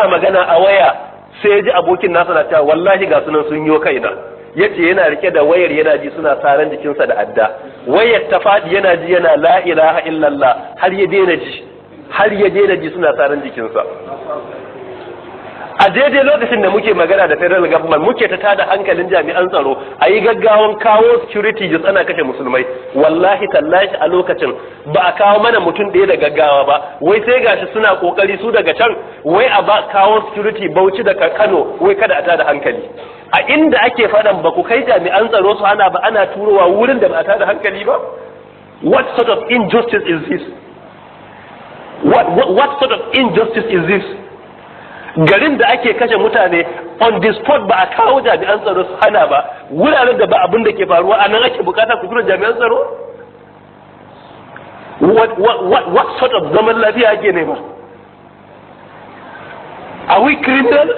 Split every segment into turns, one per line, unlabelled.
suna magana a waya sai ya ji abokin nasa na cewa wallahi ga sunan sun yo kaina. Yace yana rike da wayar yana ji suna saran jikinsa da adda. Wayar ta fadi yana ji yana la ilaha illallah har ya daina ji suna saran jikinsa. A daidai lokacin da muke magana da federal government muke ta tada hankalin jami'an tsaro a yi gaggawan kawo security just ana kashe musulmai. Wallahi tallahi a lokacin ba a kawo mana mutum ɗaya da gaggawa ba, wai sai gashi suna kokari su daga can wai a ba kawo security Bauchi daga Kano wai kada a tada hankali. A inda ake faɗan ba ku kai jami'an tsaro su hana ba, ana turowa wurin da ba a tada hankali ba. What sort of injustice is this? What sort of injustice is this? Garin da ake kashe mutane on the spot ba a kawo jami'an tsaro su hana ba, wuraren da ba abin da ke faruwa a nan ake bukata ku tura jami'an tsaro. What sort of zaman lafiya ake nema? Are we criminals?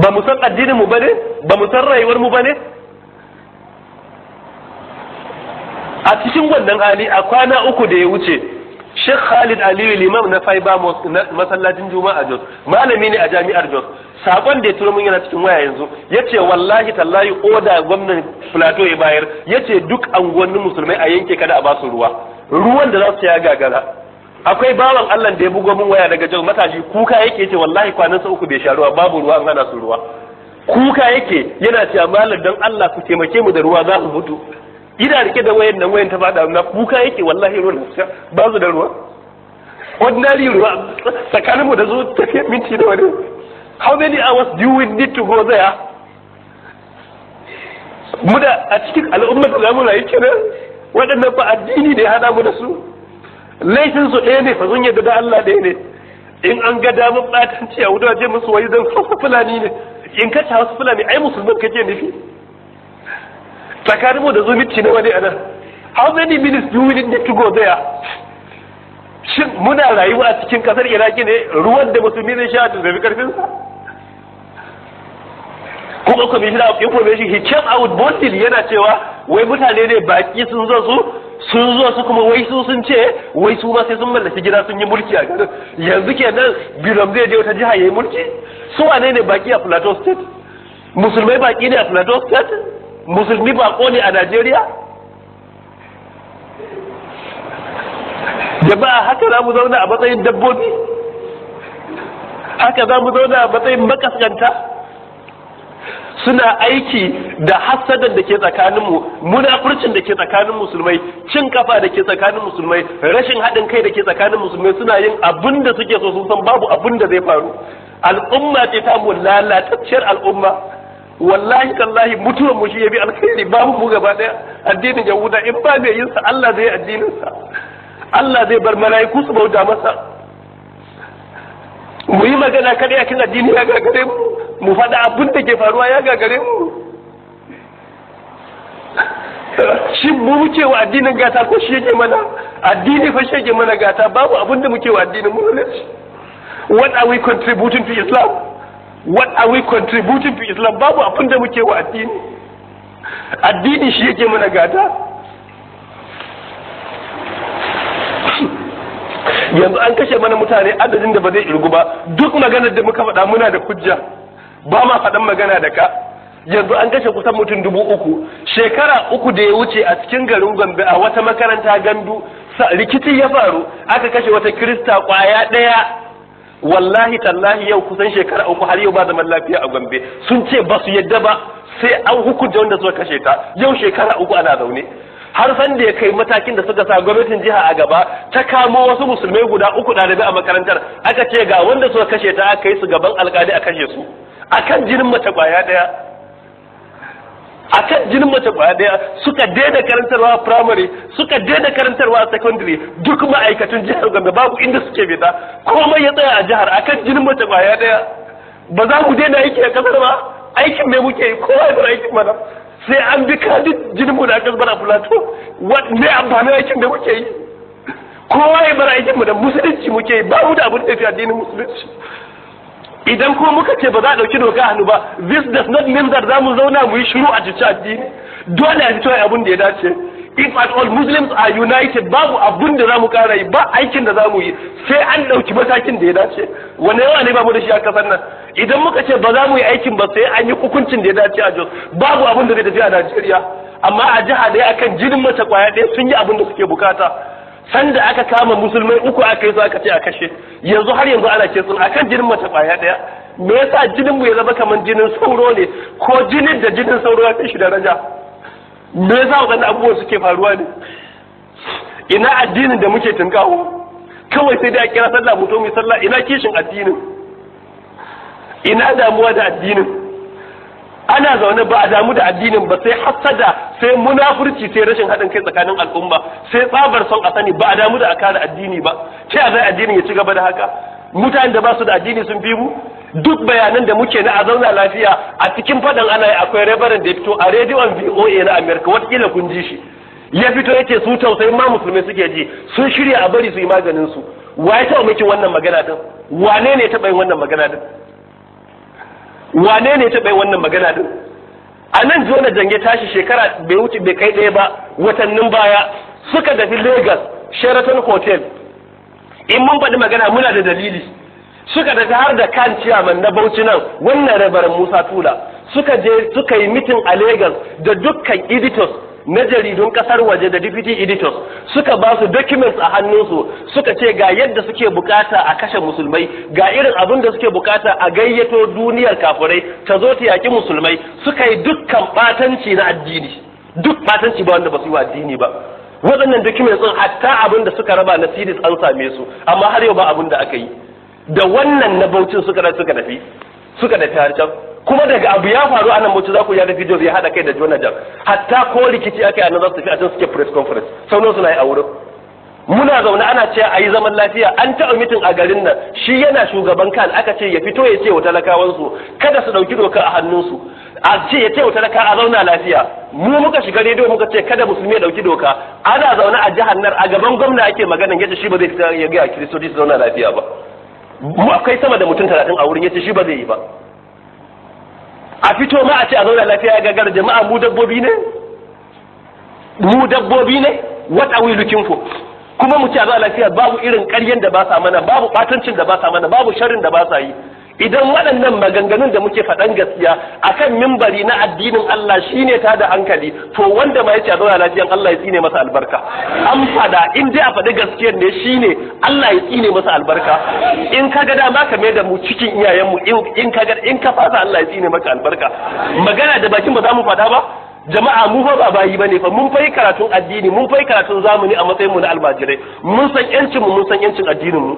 Ba mu san addinin mu bane, ba mu san rayuwar mu bane. A cikin wannan hali a kwana uku da ya wuce Sheikh Khalid Aliyu Limam na Faiba masallacin Juma'a Jos, malami ne a jami'ar Jos. Sakon da ya turo mun yana cikin waya yanzu, yace wallahi tallahi oda gwamnan Plateau ya bayar, yace duk anguwannin musulmai a yanke kada a basu ruwan da za su ya gagara. Akwai bawan Allah da ya bugo mun waya daga Jos, matashi kuka yake yace wallahi kwanansa uku bai sha ruwa, babu ruwa an hana su ruwa. Kuka yake yana cewa malam dan Allah ku taimake mu da ruwa za mu mutu. Ina rike da wayan ta fada na kuka yake wallahi ruwan ba su da ruwa. Ordinary ruwa tsakanin mu da zo tafiya minti da wani. How many hours do we need to go there? Mu da a cikin al'ummar da zamu rayu kenan waɗannan fa addini ne hada mu da su. Laifin su ɗaya ne fa sun yadda da Allah ɗaya ne. In an ga damar ɓatanci a wudaje musu wai zan Hausa Fulani ne. In ka ci Hausa Fulani ai musulman kake nufi. Tsakanin mu da zumunci na wani anan. How many minutes do we need to go there? Shin muna rayuwa a cikin kasar Iraki ne ruwan da musulmi zai sha da zabi karfin sa? Kuma commissioner of information he came out boldly yana cewa wai mutane ne baki sun zo su kuma wai su sun ce wai su ma sai sun mallaki gida sun yi mulki a garin. Yanzu kenan Birom zai je wata jiha yayi mulki? Su wane ne baki a Plateau State? Musulmai baki ne a Plateau State? Musulmi bako ne a Najeriya? Jama'a haka za mu zauna a matsayin dabbobi? Haka za mu zauna a matsayin makaskanta? Suna aiki da hasadan da ke tsakaninmu, munafurcin da ke tsakanin musulmai, cin kafa da ke tsakanin musulmai, rashin haɗin kai da ke tsakanin musulmai, suna yin abin da suke so sun san babu abin da zai faru. Al'umma ce ta mu lalatacciyar al'umma. Wallahi tallahi mutuwar mu shi yabi alkhairi babu mu gaba daya. Addinin Yahuda in ba mai yin sa Allah zai addinin sa, Allah zai bar malaiku su bauta masa. Mu yi magana kada yakin addini ya gagare mu faɗa abin da ke faruwa ya gagare mu. Shin mu muke wa addinin gata ko shi yake mana? Addini fa shi yake mana gata, babu abin da muke wa addinin mu ne. What are we contributing to Islam? What are we contributing to Islam? Babu abin da muke wa addini. Addini shi yake mana gata. Yanzu an kashe mana mutane adadin da ba zai irgu ba. Duk maganar da muka faɗa muna da hujja. Ba ma faɗan magana da ka. Yanzu an kashe kusan mutum 3,000. Shekara 3 da ya wuce a cikin garin Gombe a wata makaranta gandu rikici ya faru, aka kashe wata Kirista kwaya ɗaya. Wallahi tallahi yau kusan shekara 3 har yau ba zaman lafiya a Gombe. Sun ce ba su yadda ba sai an hukunta wanda suka kashe ta. Yau shekara 3 ana zaune. Har san da ya kai matakin da suka sa gwamnatin jiha a gaba ta kamo wasu musulmai guda 3 ɗalibai a makarantar, aka ce ga wanda suka kashe ta aka yi su gaban alƙali a kashe su akan jinin mace kwaya ɗaya. Akan jinin mace kwaya ɗaya suka daina karantarwa a primary, suka daina karantarwa a secondary, duk ma'aikatan jihar Gombe babu inda suke fita, komai ya tsaya a jihar akan jinin mace kwaya ɗaya. Ba za mu daina aiki a kasar ba, aikin me muke yi, kowa ya bar aikin mana. Sai an bi kadin jinin mu da aka zubar a Plateau, ne amfanin aikin da muke yi? Kowa ya bar aikin mu da musulunci muke yi, ba mu da abin da fi addinin musulunci. Idan kuma muka ce ba za a ɗauki doka hannu ba, this does not mean that za mu zauna mu yi shiru a cikin addini. Dole a fito abin da ya dace. if at all Muslims are united, babu abun da zamu kara yi, ba aikin da zamu yi, sai an dauki matakin da ya dace. Wanne yawa ne ba mu da shi a kasar nan? Idan muka ce ba za mu yi aikin ba sai an yi hukuncin da ya dace a Jos, babu abun da zai tafi a Najeriya. Amma a jiha ɗaya akan jinin mace kwaya ɗaya sun yi abun da suke bukata. Sanda aka kama musulmai 3 aka yi su aka ce a kashe, yanzu har yanzu ana ke sun akan jinin mace kwaya ɗaya. Me yasa jinin mu ya zama kamar jinin sauro ne, ko jinin da jinin sauro ya fi shi daraja? Me yasa waɗannan abubuwan suke faruwa ne? Ina addinin da muke tunkawo? Kawai sai dai a kira sallah mu to mu sallah, ina kishin addinin? Ina damuwa da addinin? Ana zaune ba a damu da addinin ba, sai hasada, sai munafurci, sai rashin haɗin kai tsakanin al'umma, sai tsabar son a sani, ba a damu da a kare addini ba. Ta zai addinin ya ci gaba da haka? Mutanen da ba su da addini sun fi mu? Duk bayanan da muke na a zauna lafiya a cikin fadan ana yi, akwai reverend da ya fito a rediyon VOA na America, watakila kun ji shi, ya fito yace su tausayin ma musulmai suke ji, sun shirya a bari su yi maganin su. Wa ya taɓa miki wannan magana din? Wane ne ya taɓa yin wannan magana din? Wane ne ya taɓa yin wannan magana din? A nan Jona Jange tashi shekara bai kai ɗaya ba, watannin baya suka tafi Lagos Sheraton Hotel. In mun faɗi magana muna da dalili. Suka tafi har da kan ciyaman na Bauchi nan, wannan Rabaran Musa Tula, suka je suka yi mitin a Lagos da dukkan editors na jaridun kasar waje da deputy editors, suka ba su documents a hannunsu, suka ce ga yadda suke bukata a kashe musulmai, ga irin abin da suke bukata a gayyato duniyar kafirai ta zo ta yaki musulmai. Suka yi dukkan batanci na addini, duk batanci ba wanda ba su yi wa addini ba. Waɗannan documents ɗin hatta abin da suka raba na CDs an same su, amma har yau ba abin da aka yi. Da wannan na Bauchin suka tafi har can. Kuma daga abu ya faru a nan Bauchi za ku ya da video ya haɗa kai da Jonathan, hatta ko rikici aka yi a nan za su tafi a can suke press conference, sauran suna yi a wurin. Muna zaune ana ce a yi zaman lafiya, an taɓa mitin a garin nan, shi yana shugaban kan, aka ce ya fito ya ce wa talakawansu kada su ɗauki doka a hannunsu, a ce ya ce wa talaka a zauna lafiya. Mu muka shiga rediyo muka ce kada musulmi ya ɗauki doka, ana zaune a jihar nan a gaban gwamna ake maganan yadda shi ba zai fita ya ga kiristoci su zauna lafiya ba. Mu akwai sama da mutum 30 a wurin, yace shi ba zai yi ba. A fito ma a ce a zauna lafiya ya gagar jama'a, mu dabbobi ne? Mu dabbobi ne? What are we looking for? Kuma mu ce a zauna lafiya, babu irin ƙaryen da ba sa mana, babu ɓatancin da ba sa mana, babu sharrin da ba sa yi. Idan waɗannan maganganun da muke faɗan gaskiya akan mimbari na addinin Allah shine ta da hankali, to wanda ma yace a zauna lafiyan Allah ya tsine masa albarka. An faɗa in dai a faɗi gaskiyar ne shine Allah ya tsine masa albarka. In ka ga dama ka mai da mu cikin iyayenmu, in ka fasa Allah ya tsine maka albarka. Magana da bakin ba za mu faɗa ba? Jama'a mu fa ba bayi bane fa, mun fai karatun addini, mun fai karatun zamani a matsayin mu na almajirai, mun san yancin mu, mun san yancin addinin mu.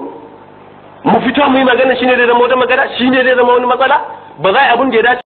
Mu fito mu yi magana shine zai zama wata magana, shine zai zama wani matsala? Ba za a yi abin da ya dace